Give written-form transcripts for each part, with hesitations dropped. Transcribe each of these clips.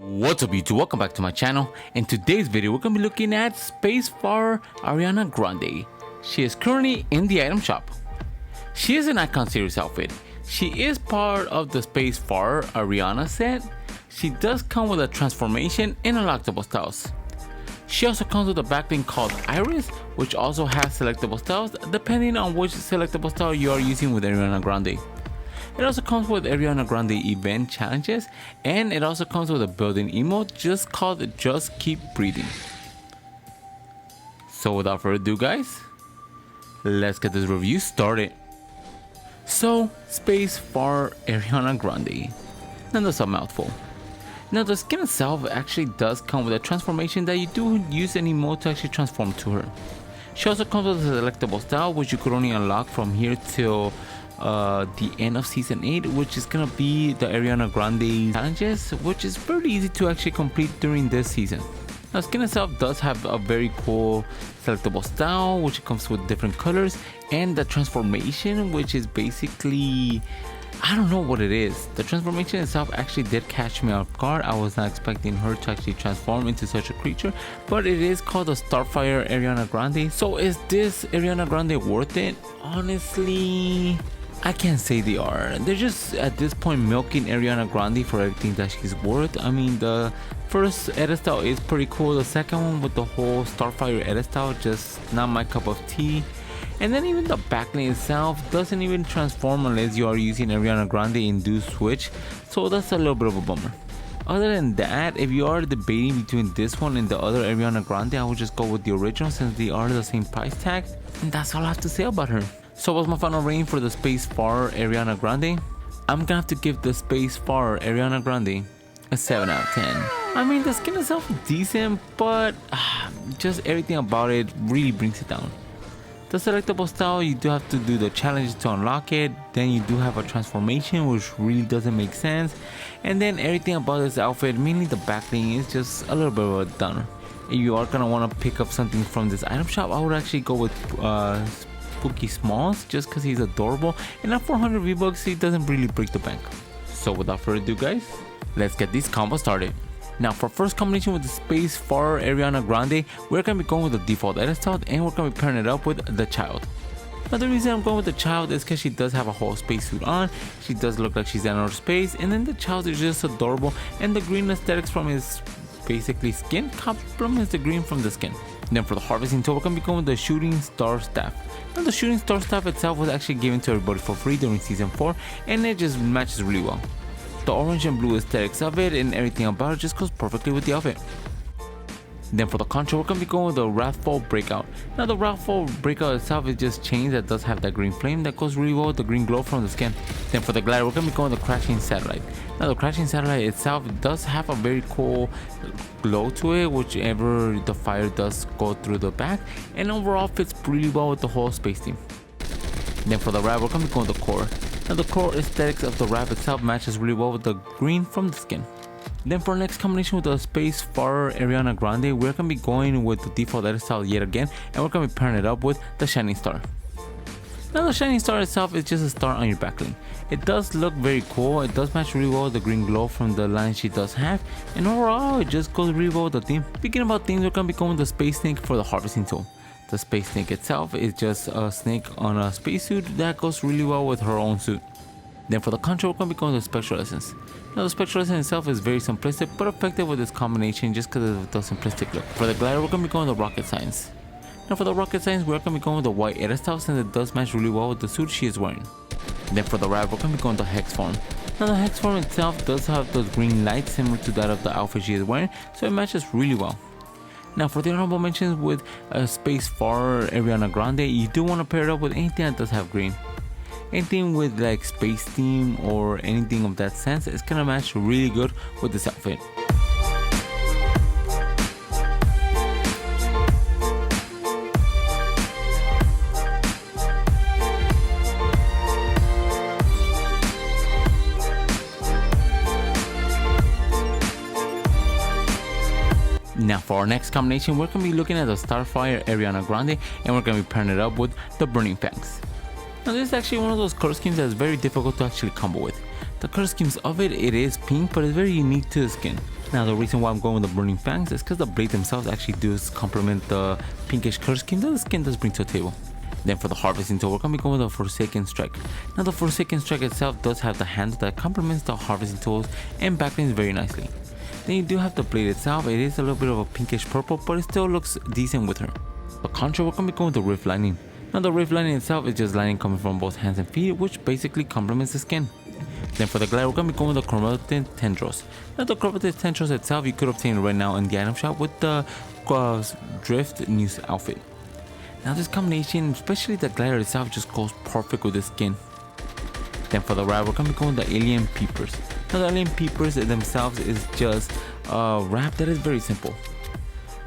What's up YouTube, welcome back to my channel. In today's video we're going to be looking at SPACEFARER Ariana Grande. She is currently in the item shop. She is an Icon series outfit. She is part of the SPACEFARER Ariana set. She does come with a transformation and unlockable styles. She also comes with a backbling called Iris, which also has selectable styles depending on which selectable style you are using with Ariana Grande. It also comes with Ariana Grande event challenges, and it also comes with a built-in emote just called Just Keep Breathing. So without further ado guys, let's get this review started. So SPACEFARER Ariana Grande. Now that's a mouthful. Now the skin itself actually does come with a transformation that you do use an emote to actually transform to her. She also comes with a selectable style which you could only unlock from here till the end of season 8, which is gonna be the Ariana Grande challenges, which is very easy to actually complete during this season. Now skin itself does have a very cool selectable style which comes with different colors, and the transformation, which is basically, I don't know what it is. The transformation itself actually did catch me off guard. I was not expecting her to actually transform into such a creature, but it is called the Starfire Ariana Grande. So is this Ariana Grande worth it? Honestly, I can't say they are. They're just at this point milking Ariana Grande for everything that she's worth. I mean, the first edit style is pretty cool. The second one with the whole Starfire edit style, just not my cup of tea. And then even the backbling itself doesn't even transform unless you are using Ariana Grande induced switch, so that's a little bit of a bummer. Other than that, if you are debating between this one and the other Ariana Grande, I would just go with the original since they are the same price tag, and that's all I have to say about her. So what's my final rating for the SPACEFARER Ariana Grande? I'm gonna have to give the SPACEFARER Ariana Grande a 7 out of 10. I mean, the skin itself is decent, but just everything about it really brings it down. The selectable style, you do have to do the challenges to unlock it. Then you do have a transformation which really doesn't make sense. And then everything about this outfit, mainly the backbling, is just a little bit of a downer. If you are gonna want to pick up something from this item shop, I would actually go with Spooky Smalls, just because he's adorable. And at 400 V-Bucks, he doesn't really break the bank. So without further ado guys, let's get these combos started. Now for first combination with the SPACEFARER Ariana Grande, we're going to be going with the default edit style, and we're going to be pairing it up with the child. Now the reason I'm going with the child is because she does have a whole spacesuit on, she does look like she's in outer space, and then the child is just adorable, and the green aesthetics from his basically skin complements the green from the skin. Then for the harvesting tool, we're going to be going with the shooting star staff. Now the shooting star staff itself was actually given to everybody for free during season 4, and it just matches really well. The orange and blue aesthetics of it and everything about it just goes perfectly with the outfit. Then for the contra, we're going to be going with the Wrathful Breakout. Now the Wrathful Breakout itself is just chains that does have that green flame that goes really well with the green glow from the skin. Then for the glider, we're going to be going with the Crashing Satellite. Now the Crashing Satellite itself does have a very cool glow to it, whichever the fire does go through the back, and overall fits really well with the whole space theme. Then for the wrap, we're going to be going with the core. Now the core aesthetics of the wrap itself matches really well with the green from the skin. Then for our next combination with the SPACEFARER Ariana Grande, we're going to be going with the default edit style yet again, and we're going to be pairing it up with the Shining Star. Now the Shining Star itself is just a star on your backbling. It does look very cool, it does match really well with the green glow from the line she does have, and overall it just goes really well with the theme. Speaking about themes, we're going to be going with the Space Snake for the harvesting tool. The Space Snake itself is just a snake on a spacesuit that goes really well with her own suit. Then for the contra, we're going to be going with the Spectral Essence. Now the Spectral Essence itself is very simplistic but effective with this combination just because of the simplistic look. For the glider, we're going to be going with the Rocket Science. Now for the Rocket Science, we're going to be going with the white edit style since it does match really well with the suit she is wearing. Then for the wrap, we're going to be going with the Hex Form. Now the Hex Form itself does have those green lights similar to that of the outfit she is wearing, so it matches really well. Now for the honorable mentions with SPACEFARER Ariana Grande, you do want to pair it up with anything that does have green. Anything with like space theme or anything of that sense, it's gonna match really good with this outfit. Now for our next combination, we're going to be looking at the Starfire Ariana Grande, and we're going to be pairing it up with the Burning Fangs. Now this is actually one of those color schemes that is very difficult to actually combo with. The color schemes of it is pink, but it's very unique to the skin. Now the reason why I'm going with the Burning Fangs is because the blades themselves actually do complement the pinkish color scheme that the skin does bring to the table. Then for the Harvesting Tool, we're going to be going with the Forsaken Strike. Now the Forsaken Strike itself does have the handle that complements the Harvesting Tools and backlings very nicely. Then you do have the blade itself. It is a little bit of a pinkish purple, but it still looks decent with her. The contra, we're going to be going with the Rift Lightning. Now the Rift Lightning itself is just lightning coming from both hands and feet, which basically complements the skin. Then for the glider, we're going to be going with the Chromatic Tendrils. Now the Chromatic Tendrils itself, you could obtain it right now in the item shop with the Drift News outfit. Now this combination, especially the glider itself, just goes perfect with the skin. Then for the ride, we're going to be going with the Alien Peepers. Now the Alien Peepers themselves is just a wrap that is very simple.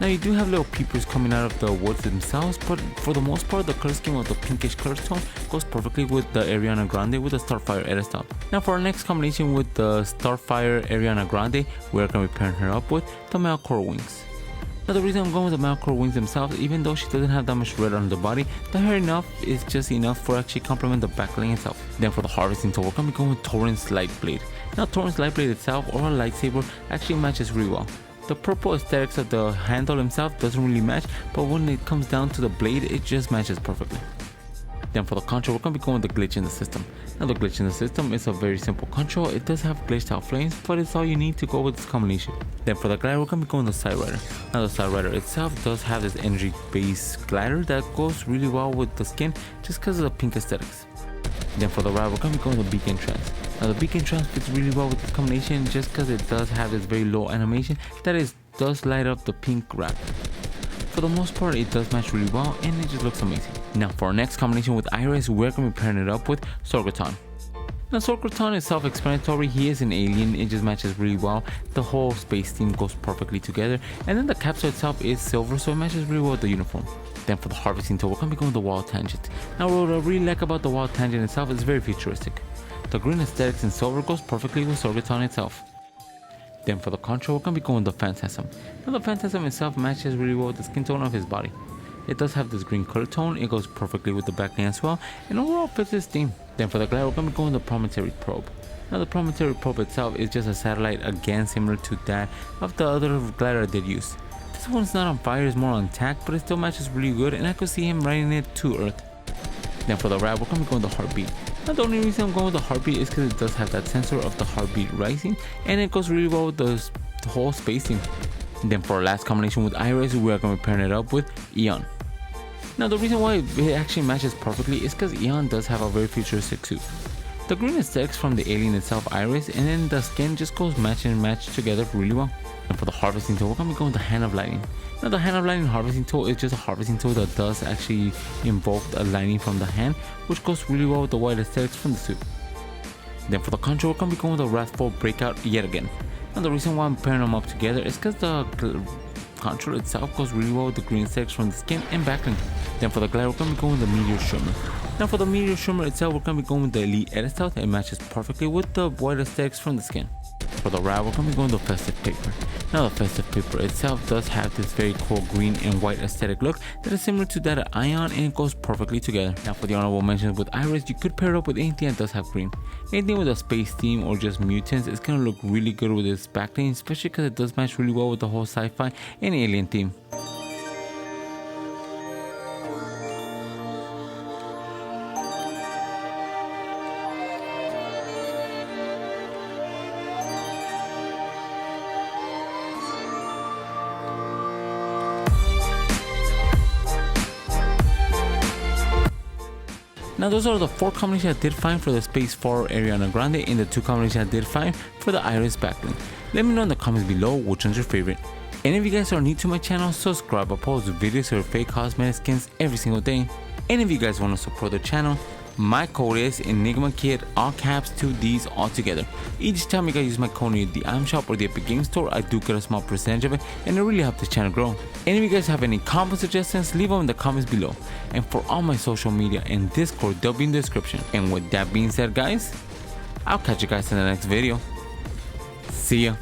Now you do have little peepers coming out of the woods themselves, but for the most part the color scheme of the pinkish color tone goes perfectly with the Ariana Grande with the Starfire at the top. Now for our next combination with the Starfire Ariana Grande, we're going to be pairing her up with the Malcore Wings. Now the reason I'm going with the Malcore Wings themselves, even though she doesn't have that much red on the body, the hair enough is just enough for actually complement the backling itself. Then for the Harvesting Tool, we're going to be going with Torrent's Light Blade. Now Torrent's Light Blade itself, or a lightsaber, actually matches really well. The purple aesthetics of the handle himself doesn't really match, but when it comes down to the blade, it just matches perfectly. Then for the control, we're going to be going with the Glitch in the System. Now the Glitch in the System is a very simple control. It does have glitched out flames, but it's all you need to go with this combination. Then for the glider, we're going to be going with the Side Rider. Now the Side Rider itself does have this energy based glider that goes really well with the skin just because of the pink aesthetics. Then for the ride, we're going to be going with the Beacon Trance. Now the Beacon Trance fits really well with this combination just because it does have this very low animation that does light up the pink wrap. For the most part, it does match really well and it just looks amazing. Now for our next combination with Iris, we're going to be pairing it up with Sorgaton. Now Sorgaton is self-explanatory. He is an alien, it just matches really well. The whole space theme goes perfectly together, and then the capsule itself is silver, so it matches really well with the uniform. Then for the Harvesting Tool, we're going to be going with the Wild Tangent. Now what I really like about the Wild Tangent itself is very futuristic. The green aesthetics in silver goes perfectly with Sorgaton itself. Then for the control, we're going to be going with the Phantasm. Now the Phantasm itself matches really well with the skin tone of his body. It does have this green color tone, it goes perfectly with the backling as well, and overall fits his theme. Then for the glider, we're going to be going with the Promontory Probe. Now the Promontory Probe itself is just a satellite, again similar to that of the other glider I did use. This one's not on fire, it's more on tack, but it still matches really good, and I could see him riding it to Earth. Then for the ride, we're going to be going with the Heartbeat. Now the only reason I'm going with the Heartbeat is because it does have that sensor of the heartbeat rising, and it goes really well with the whole spacing. Then for our last combination with Iris, we are going to be pairing it up with Eon. Now the reason why it actually matches perfectly is because Eon does have a very futuristic suit. The green aesthetics from the alien itself, Iris, and then the skin just goes match together really well. And for the Harvesting Tool, we're going to be going with the Hand of Lightning. Now the Hand of Lightning Harvesting Tool is just a harvesting tool that does actually invoke a lightning from the hand, which goes really well with the white aesthetics from the suit. Then for the control, we're going to be going with the Wrathful Breakout yet again. Now the reason why I'm pairing them up together is because the control itself goes really well with the green aesthetics from the skin and backling. Then for the glider, we're going to be going with the Meteor Shimmer. Now for the Meteor Shimmer itself, we're going to be going with the Elite Edit Stealth. It matches perfectly with the white aesthetics from the skin. For the ride, we're going to be going with the Festive Paper. Now the Festive Paper itself does have this very cool green and white aesthetic look that is similar to that of Ion, and it goes perfectly together. Now for the honorable mentions with Iris, you could pair it up with anything that does have green. Anything with a space theme or just mutants is going to look really good with this backling, especially because it does match really well with the whole sci-fi and alien theme. Now those are the 4 combinations I did find for the SPACEFARER Ariana Grande and the 2 combinations I did find for the Iris backling. Let me know in the comments below which one's your favorite. And if you guys are new to my channel, subscribe. I post videos of fake cosmetic skins every single day. And if you guys want to support the channel, my code is ENIGMAKIDD, all caps, 2 D's all together. Each time you guys use my code in the item shop or the Epic Games Store, I do get a small percentage of it, and it really helps the channel grow. And if you guys have any combo suggestions, leave them in the comments below. And for all my social media and Discord, they'll be in the description. And with that being said, guys, I'll catch you guys in the next video. See ya.